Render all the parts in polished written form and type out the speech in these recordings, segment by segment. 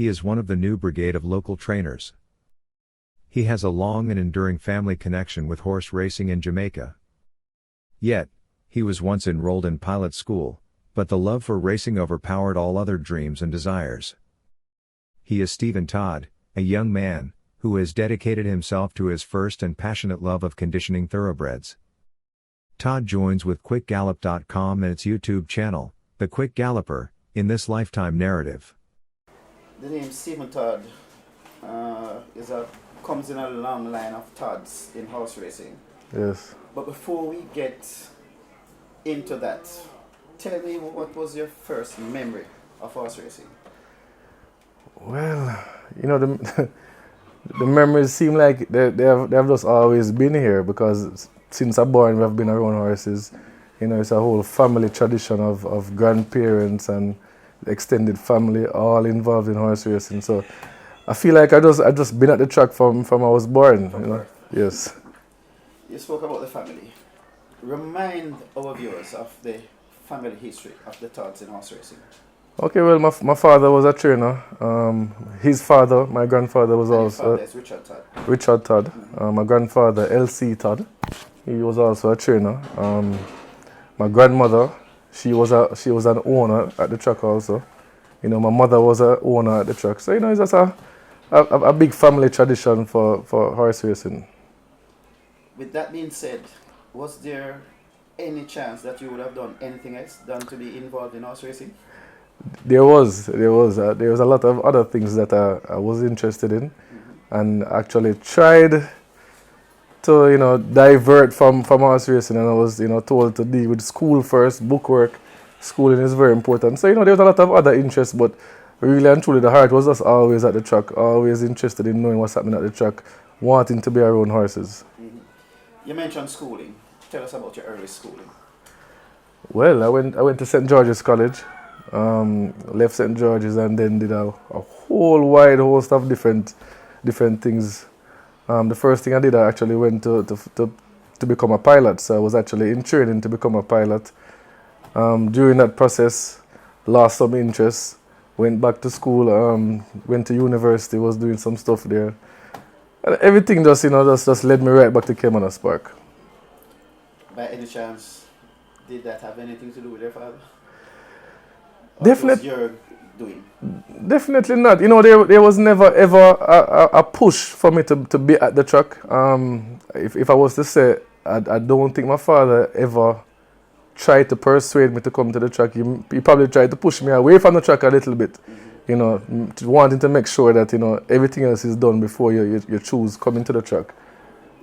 He is one of the new brigade of local trainers. He has a long and enduring family connection with horse racing in Jamaica. Yet, he was once enrolled in pilot school, but the love for racing overpowered all other dreams and desires. He is Steven Todd, a young man, who has dedicated himself to his first and passionate love of conditioning thoroughbreds. Todd joins with QuickGallop.com and its YouTube channel, The Quick Galloper, in this lifetime narrative. The name Steven Todd comes in a long line of Todds in horse racing. Yes. But before we get into that, tell me, what was your first memory of horse racing? Well, the memories seem like they have just always been here, because since I'm born we have been around horses. It's a whole family tradition of grandparents and extended family all involved in horse racing. So I feel like I just been at the track from I was born. Yes. You spoke about the family. Remind our viewers of the family history of the Todds in horse racing. Okay, well, my father was a trainer. His father, my grandfather, was also Richard Todd. Richard Todd. My grandfather, L.C. Todd, he was also a trainer. My grandmother, she was an owner at the track also. My mother was an owner at the track. So it's just a big family tradition for horse racing. With that being said, was there any chance that you would have done anything else than to be involved in horse racing? There was a lot of other things that I was interested in, and actually tried to divert from horse racing, and I was told to deal with school first, bookwork. Schooling is very important. So there was a lot of other interests, but really and truly the heart was just always at the track, always interested in knowing what's happening at the track, wanting to be around horses. You mentioned schooling. Tell us about your early schooling. Well, I went to St. George's College. Left St. George's and then did a whole wide host of different things. The first thing I did, I actually went to become a pilot. So I was actually in training to become a pilot. During that process, lost some interest. Went back to school. Went to university. Was doing some stuff there. And everything just led me right back to Caymans Park. By any chance, did that have anything to do with your father? Definitely. You're doing? Definitely not. There was never ever a push for me to be at the track. If I was to say, I don't think my father ever tried to persuade me to come to the track. He probably tried to push me away from the track a little bit. Wanting to make sure that everything else is done before you choose coming to the track.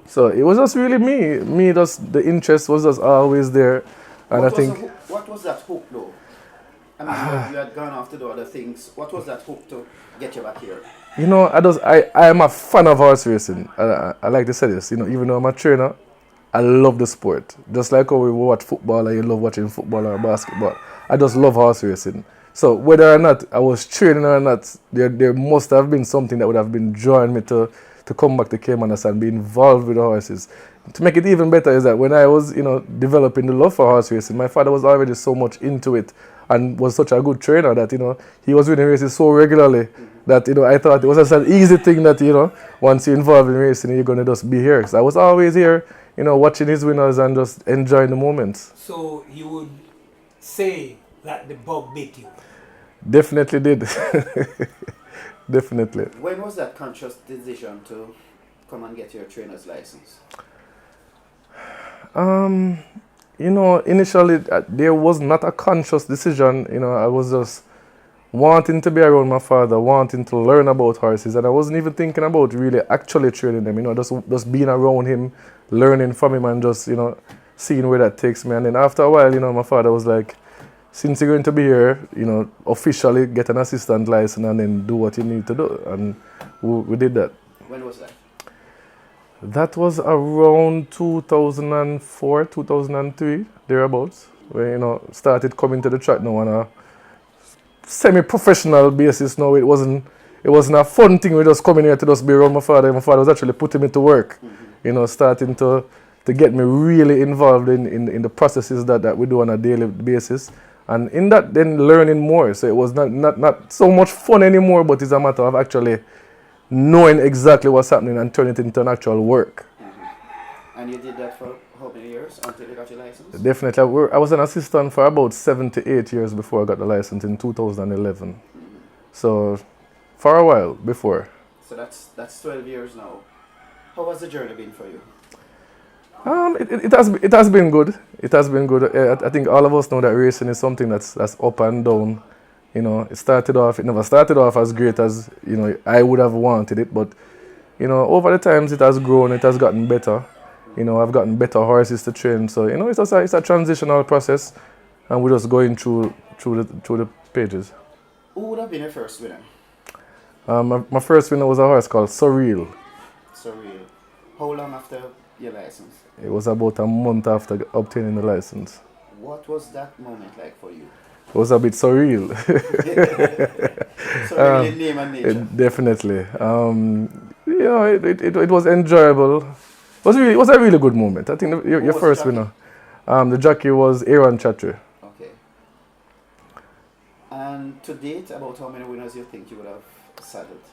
So it was just really me. Just the interest was just always there, and what was that hook though? I mean, you had gone off to do other things. What was that hook to get you back here? I am a fan of horse racing. I like to say this. Even though I'm a trainer, I love the sport. Just like how we watch football, you love watching football or basketball. I just love horse racing. So whether or not I was training or not, there must have been something that would have been drawing me to come back to Caymans and be involved with the horses. To make it even better is that when I was, developing the love for horse racing, my father was already so much into it and was such a good trainer that, he was winning races so regularly that, I thought it was just an easy thing that, once you're involved in racing, you're going to just be here. So I was always here, watching his winners and just enjoying the moments. So you would say that the bug bit you? Definitely did. Definitely. When was that conscious decision to come and get your trainer's license? Initially there was not a conscious decision. I was just wanting to be around my father, wanting to learn about horses, and I wasn't even thinking about really actually training them. Just being around him, learning from him, and just seeing where that takes me. And then after a while, my father was like, since you're going to be here, officially get an assistant license and then do what you need to do. And we did that. When was that? That was around 2004, 2003, thereabouts. Where, started coming to the track now on a semi-professional basis now. It wasn't a fun thing. We just coming here to just be around my father. My father was actually putting me to work. Starting to get me really involved in the processes that we do on a daily basis. And in that, then learning more. So it was not so much fun anymore, but it's a matter of actually knowing exactly what's happening and turning it into an actual work. And you did that for how many years until you got your license? Definitely. I was an assistant for about 7 to 8 years before I got the license in 2011. So for a while before. So that's 12 years now. How has the journey been for you? It has been good. It has been good. I think all of us know that racing is something that's up and down. You know, it never started off as great as, you know, I would have wanted it, but, you know, over the times it has grown, it has gotten better. You know, I've gotten better horses to train, so, you know, it's a transitional process, and we're just going through the pages. Who would have been your first winner? My first winner was a horse called Surreal. Surreal. How long after your license? It was about a month after obtaining the license. What was that moment like for you? It was a bit surreal. Surreal in name and nature. Definitely. You know, it was enjoyable. It was a really good moment. I think your first winner. The jockey was Aaron Chatry. Okay. And to date, about how many winners you think you would have saddled?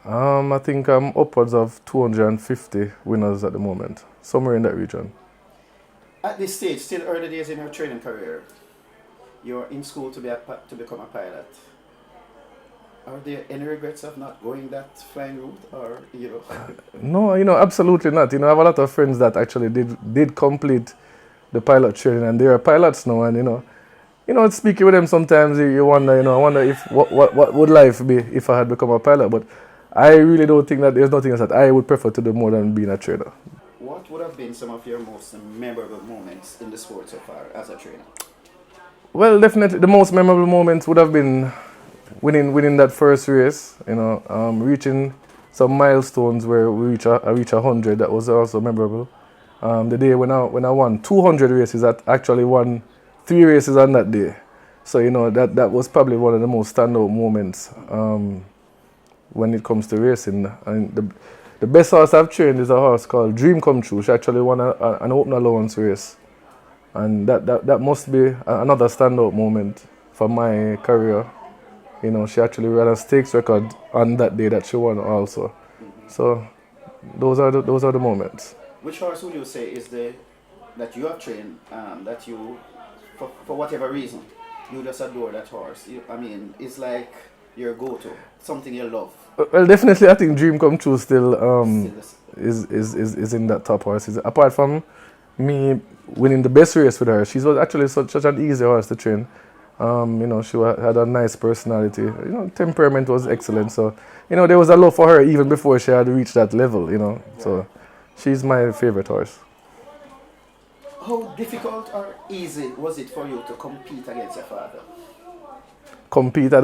I think I'm upwards of 250 winners at the moment, somewhere in that region. At this stage, still early days in your training career, you're in school to become a pilot. Are there any regrets of not going that flying route, or you know? No, you know, absolutely not. You know, I have a lot of friends that actually did complete the pilot training, and they are pilots now. And you know, speaking with them sometimes, you wonder, I wonder if what would life be if I had become a pilot. But I really don't think that there's nothing else that I would prefer to do more than being a trainer. What would have been some of your most memorable moments in the sport so far as a trainer? Well, definitely the most memorable moments would have been winning that first race, you know, reaching some milestones where we reach 100. That was also memorable. The day when I won 200 races, I actually won 3 races on that day. So, you know, that was probably one of the most standout moments when it comes to racing. And the best horse I've trained is a horse called Dream Come True. She actually won an open allowance race. And that must be another standout moment for my career. You know, she actually ran a stakes record on that day that she won also. Mm-hmm. So those are the moments. Which horse would you say is that you have trained that you, for whatever reason, you just adore that horse? I mean, it's like your go-to, something you love. Well, definitely, I think Dream Come True still is in that top horses. Apart from me winning the best race with her, she was actually such an easy horse to train. You know, she had a nice personality. You know, temperament was excellent. So, you know, there was a love for her even before she had reached that level. You know, so she's my favorite horse. How difficult or easy was it for you to compete against your father? Compete? I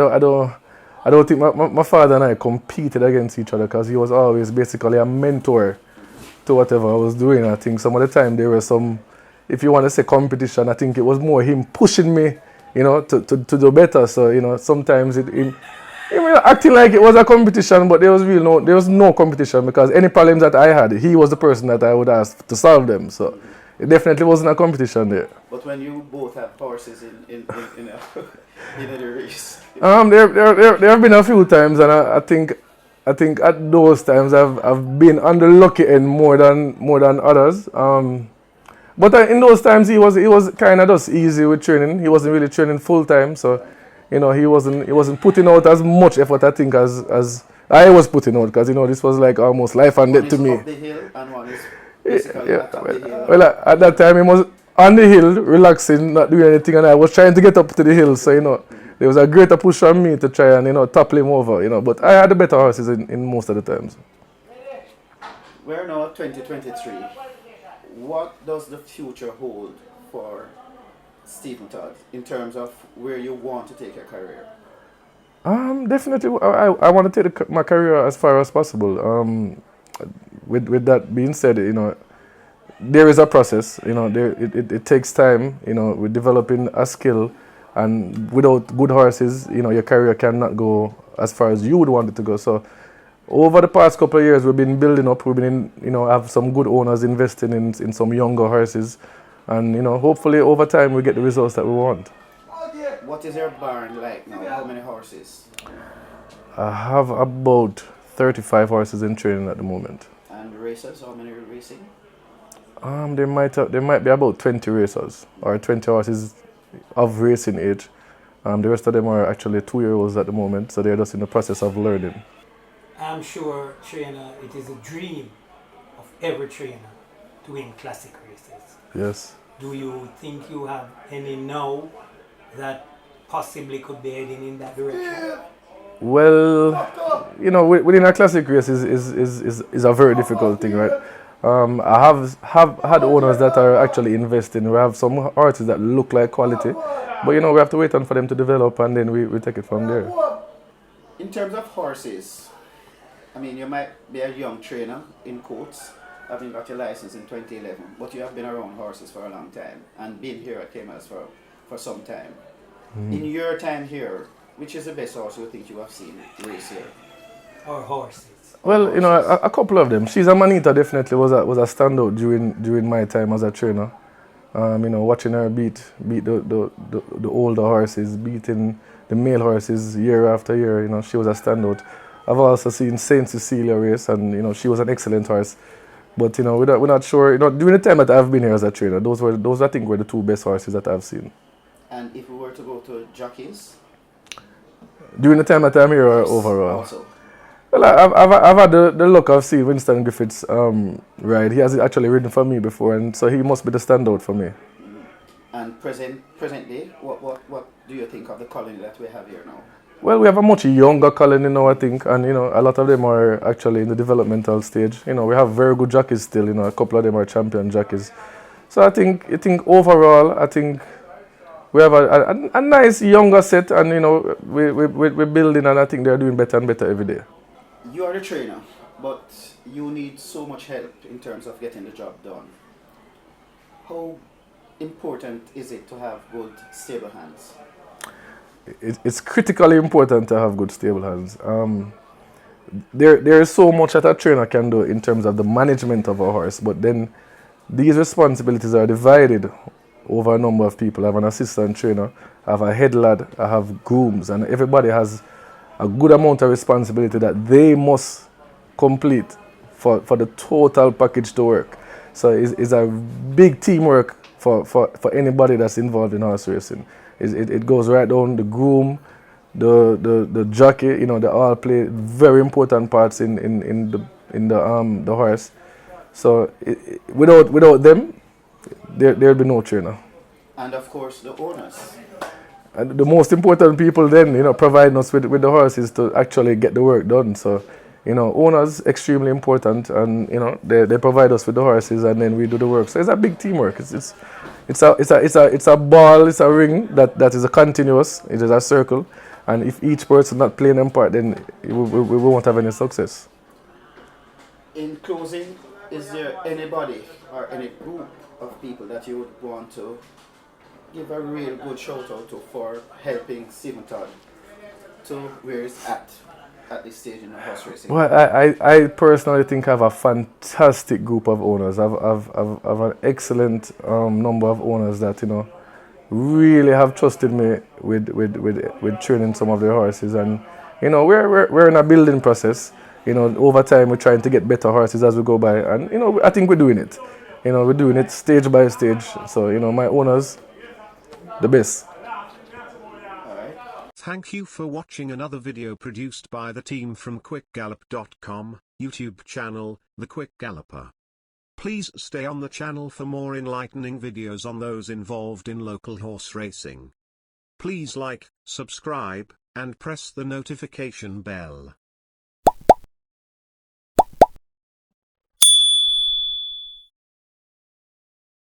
don't think my father and I competed against each other, because he was always basically a mentor to whatever I was doing. I think some of the time there were some, if you want to say competition, I think it was more him pushing me, you know, to do better. So, you know, sometimes he was acting like it was a competition, but there was no competition, because any problems that I had, he was the person that I would ask to solve them. So it definitely wasn't a competition there. But when you both have horses in the race, there have been a few times, and I think at those times I've been on the lucky end more than others. But in those times he was kind of just easy with training. He wasn't really training full time, so you know, he wasn't putting out as much effort, I think, as I was putting out, because you know, this was like almost life and death to me. One is up the hill and one is basically at the hill. Well, at that time he was on the hill, relaxing, not doing anything, and I was trying to get up to the hill. So, you know, there was a greater push on me to try and, you know, topple him over, you know. But I had the better horses in most of the times. We're now at 2023. What does the future hold for Steven Todd in terms of where you want to take your career? Definitely, I want to take my career as far as possible. With that being said, you know, there is a process. You know, it takes time. You know, with developing a skill, and without good horses, you know, your career cannot go as far as you would want it to go. So, over the past couple of years, we've been building up. We've been, you know, have some good owners investing in some younger horses, and you know, hopefully over time we get the results that we want. What is your barn like now? How many horses? I have about 35 horses in training at the moment. And racers, how many are racing? There might be about 20 racers or 20 horses of racing age. The rest of them are actually 2-year-olds at the moment, so they're just in the process of learning. I'm sure, trainer, it is a dream of every trainer to win classic races. Yes. Do you think you have any now that possibly could be heading in that direction? Well, you know, winning a classic race is a very difficult thing, right? I have had owners that are actually investing. We have some horses that look like quality, but you know, we have to wait on for them to develop, and then we take it from there. In terms of horses, I mean, you might be a young trainer, in quotes, having got your license in 2011, but you have been around horses for a long time and been here at Caymans for some time. In your time here, which is the best horse you think you have seen race here? Or horses? Well, you know, a couple of them. She's a Manita definitely was a standout during my time as a trainer. You know, watching her beat the older horses, beating the male horses year after year. You know, she was a standout. I've also seen Saint Cecilia race, and you know, she was an excellent horse. But you know, we're not sure. You know, during the time that I've been here as a trainer, those I think were the two best horses that I've seen. And if we were to go to jockeys? During the time that I'm here, or overall? Also. Well, I've had the luck of seeing Winston Griffith's ride. He has actually ridden for me before, and so he must be the standout for me. And presently, what do you think of the colony that we have here now? Well, we have a much younger colony now, I think, and you know, a lot of them are actually in the developmental stage. You know, we have very good jockeys still. You know, a couple of them are champion jockeys. So I think overall, I think we have a nice younger set, and you know, we're building, and I think they're doing better and better every day. You are the trainer, but you need so much help in terms of getting the job done. How important is it to have good stable hands? It's critically important to have good stable hands. There is so much that a trainer can do in terms of the management of a horse, but then these responsibilities are divided over a number of people. I have an assistant trainer, I have a head lad, I have grooms, and everybody has a good amount of responsibility that they must complete for the total package to work. So it's a big teamwork for anybody that's involved in horse racing. It goes right down the groom, the jockey. You know, they all play very important parts in the horse. So without them, there'll be no trainer. And of course the owners. And the most important people then, you know, providing us with the horses to actually get the work done. So, you know, owners extremely important, and you know, they provide us with the horses, and then we do the work. So it's a big teamwork. It's a ball, it's a ring that is a continuous. It is a circle, and if each person not playing their part, then we won't have any success. In closing, is there anybody or any group of people that you would want to give a real good shout out to for helping Steven Todd to where he's at this stage in the horse racing? Well, I personally think I have a fantastic group of owners. I've an excellent number of owners that, you know, really have trusted me with training some of their horses, and you know, we're in a building process. You know, over time we're trying to get better horses as we go by, and you know, I think we're doing it. You know, we're doing it stage by stage. So you know, my owners, the best. Thank you for watching another video produced by the team from quickgallop.com, YouTube channel, The Quick Galloper. Please stay on the channel for more enlightening videos on those involved in local horse racing. Please like, subscribe, and press the notification bell.